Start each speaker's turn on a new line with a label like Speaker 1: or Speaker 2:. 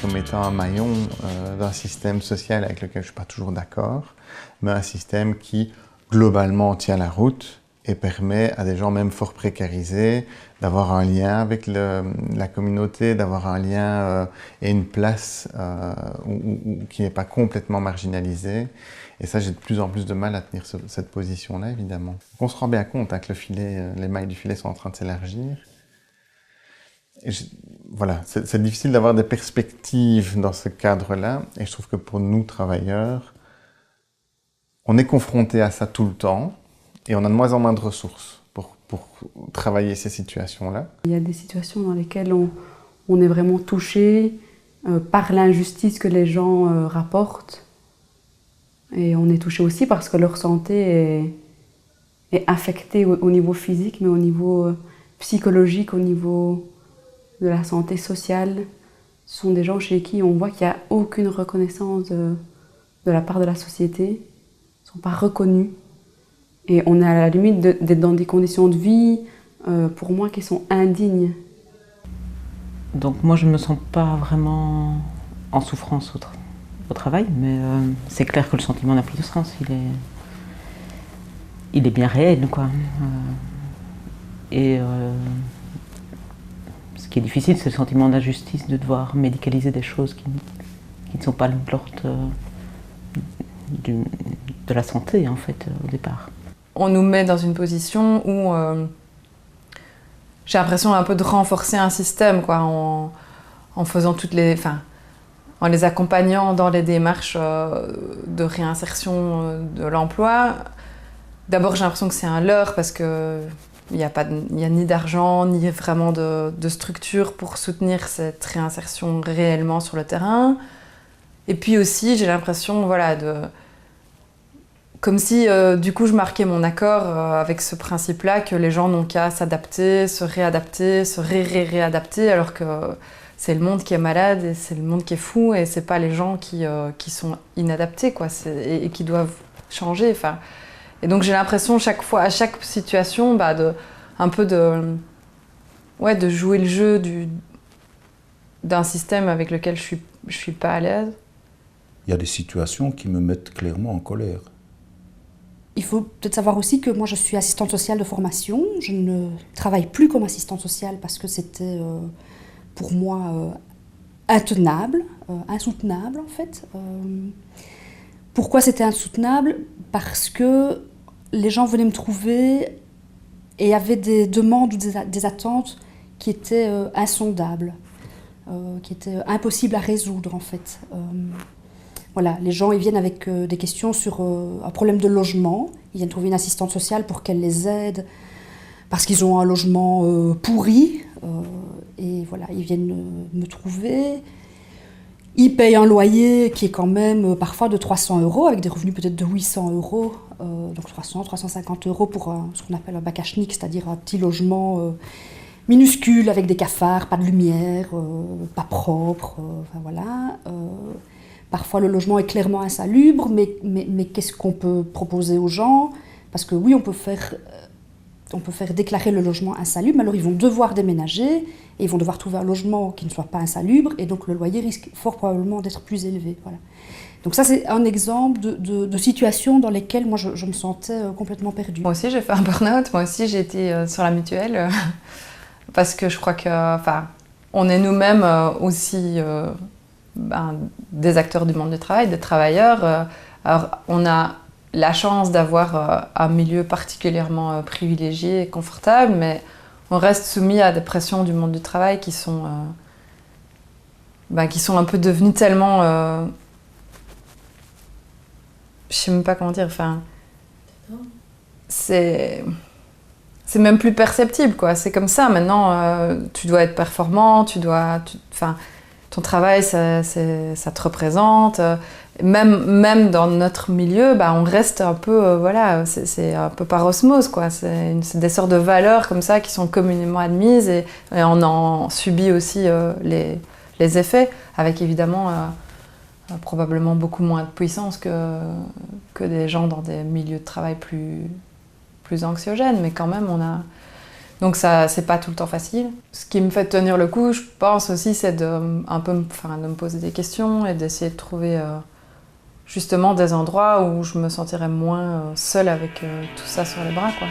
Speaker 1: comme étant un maillon d'un système social avec lequel je ne suis pas toujours d'accord, mais un système qui, globalement, tient la route et permet à des gens même fort précarisés d'avoir un lien avec la communauté, d'avoir un lien et une place qui n'est pas complètement marginalisée. Et ça, j'ai de plus en plus de mal à tenir cette position-là, évidemment. Donc on se rend bien compte que les mailles du filet sont en train de s'élargir. Voilà, c'est difficile d'avoir des perspectives dans ce cadre-là. Et je trouve que pour nous, travailleurs, on est confronté à ça tout le temps. Et on a de moins en moins de ressources pour travailler ces situations-là.
Speaker 2: Il y a des situations dans lesquelles on est vraiment touché par l'injustice que les gens rapportent. Et on est touché aussi parce que leur santé est affectée au niveau physique, mais au niveau psychologique, au niveau de la santé sociale. Ce sont des gens chez qui on voit qu'il n'y a aucune reconnaissance de la part de la société. Ils ne sont pas reconnus. Et on est à la limite d'être dans des conditions de vie, pour moi, qui sont indignes.
Speaker 3: Donc moi, je ne me sens pas vraiment en souffrance au travail, mais c'est clair que le sentiment d'impuissance, il est bien réel, quoi. Ce qui est difficile, c'est le sentiment d'injustice de devoir médicaliser des choses qui ne sont pas de l'ordre de la santé, en fait, au départ.
Speaker 4: On nous met dans une position où j'ai l'impression un peu de renforcer un système, quoi, en faisant en les accompagnant dans les démarches de réinsertion de l'emploi. D'abord, j'ai l'impression que c'est un leurre parce que il n'y a ni d'argent, ni vraiment de structure pour soutenir cette réinsertion réellement sur le terrain. Et puis aussi, j'ai l'impression, voilà, comme si, du coup, je marquais mon accord avec ce principe-là que les gens n'ont qu'à s'adapter, se réadapter, se réadapter, alors que c'est le monde qui est malade et c'est le monde qui est fou et c'est pas les gens qui sont inadaptés, quoi, et qui doivent changer. Enfin, et donc j'ai l'impression chaque fois, à chaque situation, de jouer le jeu d'un système avec lequel je suis pas à l'aise.
Speaker 5: Il y a des situations qui me mettent clairement en colère.
Speaker 6: Il faut peut-être savoir aussi que moi je suis assistante sociale de formation. Je ne travaille plus comme assistante sociale parce que c'était pour moi intenable, insoutenable en fait. Pourquoi c'était insoutenable? Parce que les gens venaient me trouver et avaient des demandes ou des attentes qui étaient insondables, qui étaient impossibles à résoudre en fait. Voilà, les gens ils viennent avec des questions sur un problème de logement. Ils viennent trouver une assistante sociale pour qu'elle les aide parce qu'ils ont un logement pourri. Et voilà, ils viennent me trouver. Ils payent un loyer qui est quand même parfois de 300 € avec des revenus peut-être de 800 €. Donc 300, 350 € pour ce qu'on appelle un bakachnik, c'est-à-dire un petit logement minuscule avec des cafards, pas de lumière, pas propre. Enfin voilà. Parfois, le logement est clairement insalubre, mais qu'est-ce qu'on peut proposer aux gens? Parce que oui, on peut faire déclarer le logement insalubre, mais alors ils vont devoir déménager et ils vont devoir trouver un logement qui ne soit pas insalubre, et donc le loyer risque fort probablement d'être plus élevé. Voilà. Donc ça, c'est un exemple de situations dans lesquelles moi, je me sentais complètement perdue.
Speaker 4: Moi aussi, j'ai fait un burn-out. Moi aussi, j'ai été sur la mutuelle parce que je crois on est nous-mêmes aussi... des acteurs du monde du travail, des travailleurs. Alors, on a la chance d'avoir un milieu particulièrement privilégié et confortable, mais on reste soumis à des pressions du monde du travail qui sont un peu devenues tellement... je sais même pas comment dire, c'est même plus perceptible, quoi. C'est comme ça, maintenant, tu dois être performant, ton travail, ça te représente. Même dans notre milieu, on reste un peu, c'est un peu par osmose, quoi. C'est des sortes de valeurs comme ça qui sont communément admises et on en subit aussi les effets, avec évidemment probablement beaucoup moins de puissance que des gens dans des milieux de travail plus anxiogènes. Mais quand même, Donc ça, c'est pas tout le temps facile. Ce qui me fait tenir le coup, je pense aussi, c'est de me poser des questions et d'essayer de trouver justement des endroits où je me sentirais moins seule avec tout ça sur les bras, quoi.